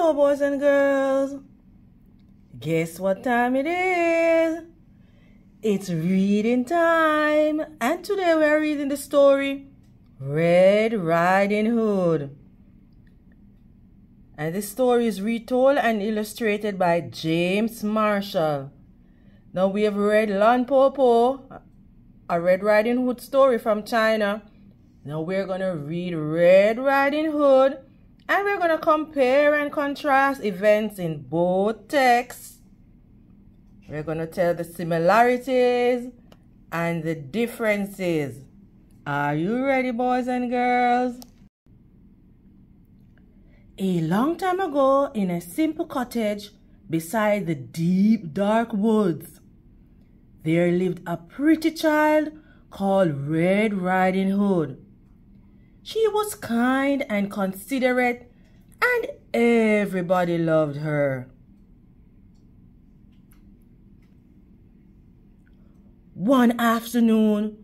Hello, boys and girls. Guess what time it is? It's reading time, and today we are reading the story Red Riding Hood. And this story is retold and illustrated by James Marshall. Now we have read Lan Popo, a Red Riding Hood story from China. Now we're going to read Red Riding Hood, and we're going to compare and contrast events in both texts. We're going to tell the similarities and the differences. Are you ready, boys and girls? A long time ago, in a simple cottage beside the deep, dark woods, there lived a pretty child called Red Riding Hood. She was kind and considerate, and everybody loved her. One afternoon,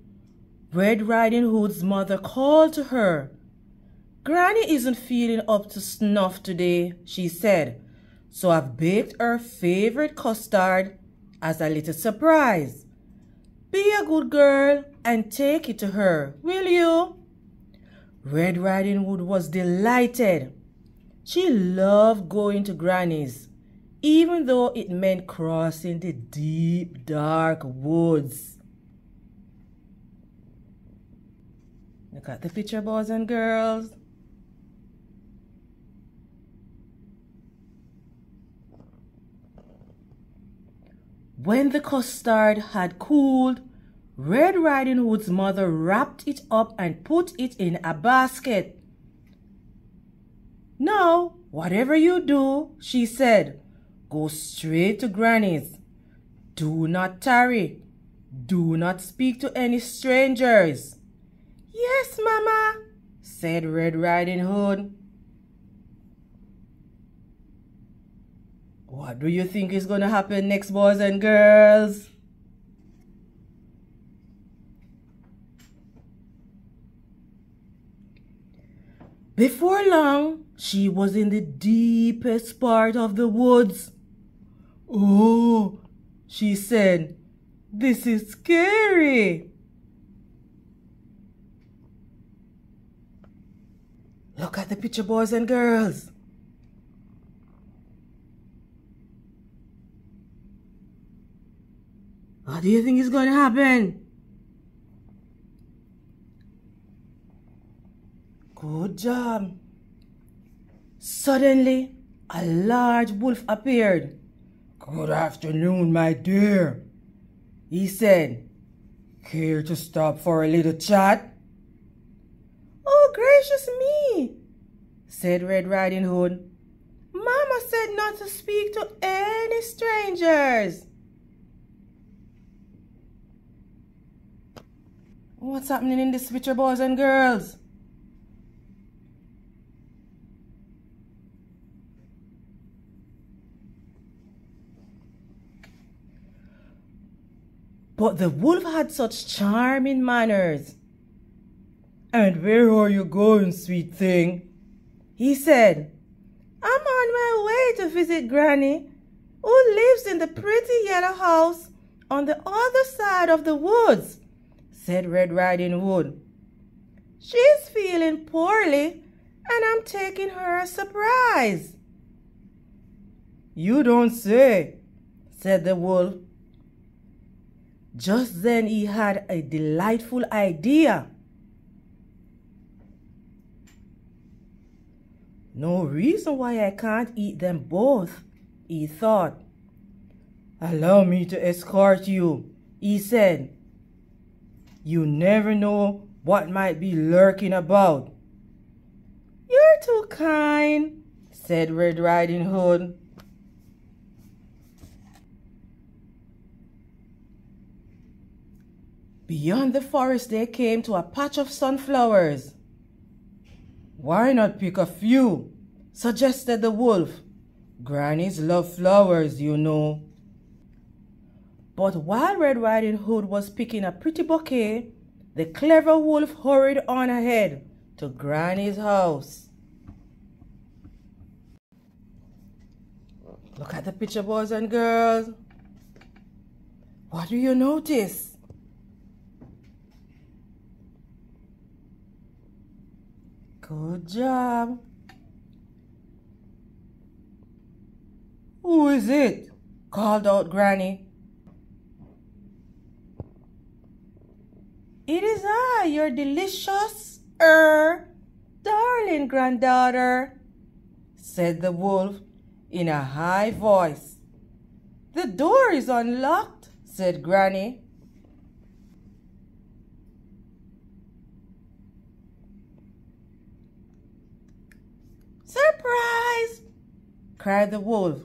Red Riding Hood's mother called to her. "Granny isn't feeling up to snuff today," she said, "so I've baked her favorite custard as a little surprise. Be a good girl and take it to her, will you?" Red Riding Hood was delighted. She loved going to Granny's, even though it meant crossing the deep, dark woods. Look at the picture, boys and girls. When the custard had cooled, Red Riding Hood's mother wrapped it up and put it in a basket. "Now, whatever you do," she said, "go straight to Granny's. Do not tarry. Do not speak to any strangers." "Yes, Mama," said Red Riding Hood. What do you think is going to happen next, boys and girls? Before long, she was in the deepest part of the woods. "Oh," she said, "this is scary." Look at the picture, boys and girls. What do you think is going to happen? Good job. Suddenly, a large wolf appeared. "Good afternoon, my dear," he said. "Care to stop for a little chat?" "Oh, gracious me," said Red Riding Hood. "Mama said not to speak to any strangers." What's happening in this picture, boys and girls? But the wolf had such charming manners. "And where are you going, sweet thing?" he said. "I'm on my way to visit Granny, who lives in the pretty yellow house on the other side of the woods," said Red Riding Hood. "She's feeling poorly, and I'm taking her a surprise." "You don't say," said the wolf. Just then he had a delightful idea. "No reason why I can't eat them both," he thought. "Allow me to escort you," he said. "You never know what might be lurking about." "You're too kind," said Red Riding Hood. Beyond the forest they came to a patch of sunflowers. "Why not pick a few?" suggested the wolf. "Grannies love flowers, you know." But while Red Riding Hood was picking a pretty bouquet, the clever wolf hurried on ahead to Granny's house. Look at the picture, boys and girls. What do you notice? Good job. Who is it? Called out Granny. It is I, your delicious, darling granddaughter, said the wolf in a high voice. The door is unlocked, said Granny. Surprise! Cried the wolf.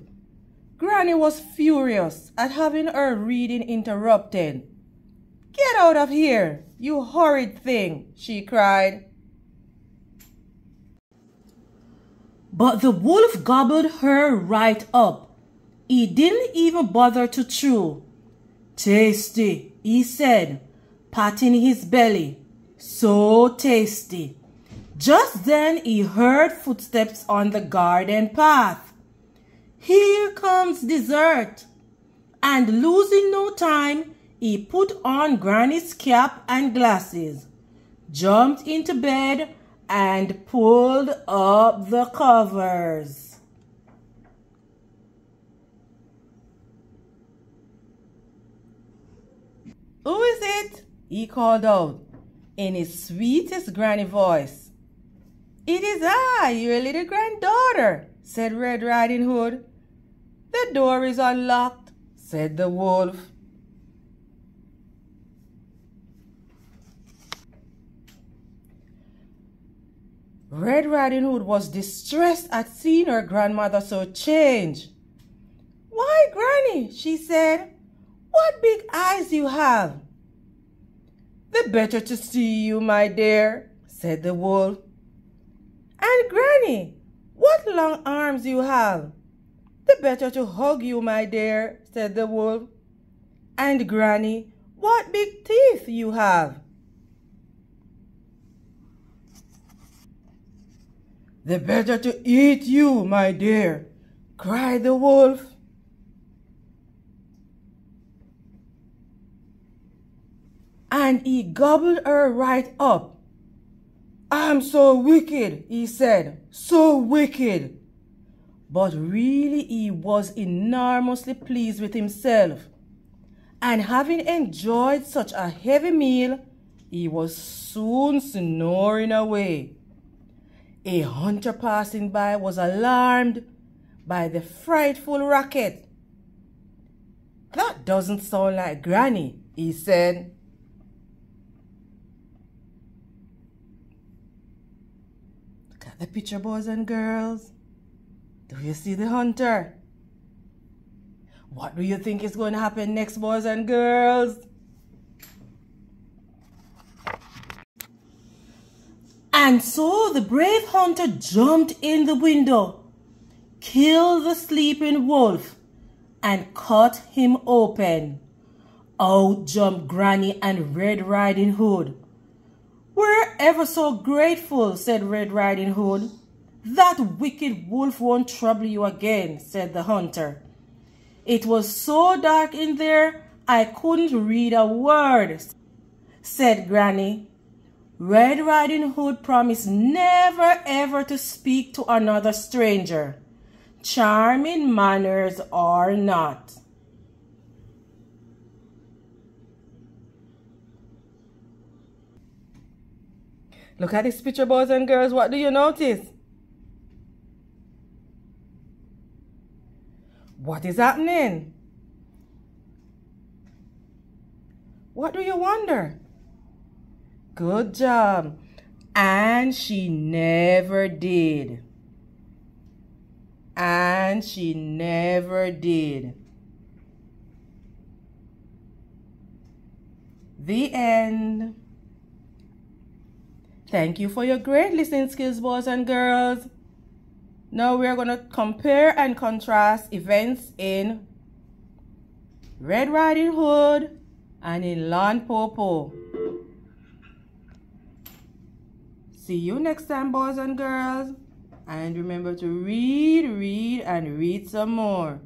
Granny was furious at having her reading interrupted. Get out of here, you horrid thing, she cried. But the wolf gobbled her right up. He didn't even bother to chew. Tasty, he said, patting his belly. So tasty. Just then he heard footsteps on the garden path. Here comes dessert. And losing no time, he put on Granny's cap and glasses, jumped into bed, and pulled up the covers. Who is it? He called out in his sweetest Granny voice. It is I, your little granddaughter, said Red Riding Hood. The door is unlocked, said the wolf. Red Riding Hood was distressed at seeing her grandmother so changed. Why, Granny, she said, what big eyes you have. The better to see you, my dear, said the wolf. And Granny, what long arms you have. The better to hug you, my dear, said the wolf. And Granny, what big teeth you have. The better to eat you, my dear, cried the wolf. And he gobbled her right up. I'm so wicked, he said, so wicked. But really he was enormously pleased with himself. And having enjoyed such a heavy meal, he was soon snoring away. A hunter passing by was alarmed by the frightful racket. That doesn't sound like Granny, he said. Look at the picture, boys and girls. Do you see the hunter? What do you think is going to happen next, boys and girls? And so the brave hunter jumped in the window, killed the sleeping wolf, and cut him open. Out jumped Granny and Red Riding Hood. We're ever so grateful, said Red Riding Hood. That wicked wolf won't trouble you again, said the hunter. It was so dark in there, I couldn't read a word, said Granny. Red Riding Hood promised never ever to speak to another stranger, charming manners or not. Look at this picture, boys and girls. What do you notice? What is happening? What do you wonder? Good job. And she never did. And she never did. The end. Thank you for your great listening skills, boys and girls. Now we are going to compare and contrast events in Red Riding Hood and in Lawn Popo. See you next time, boys and girls. And And remember to read, read, and read some more.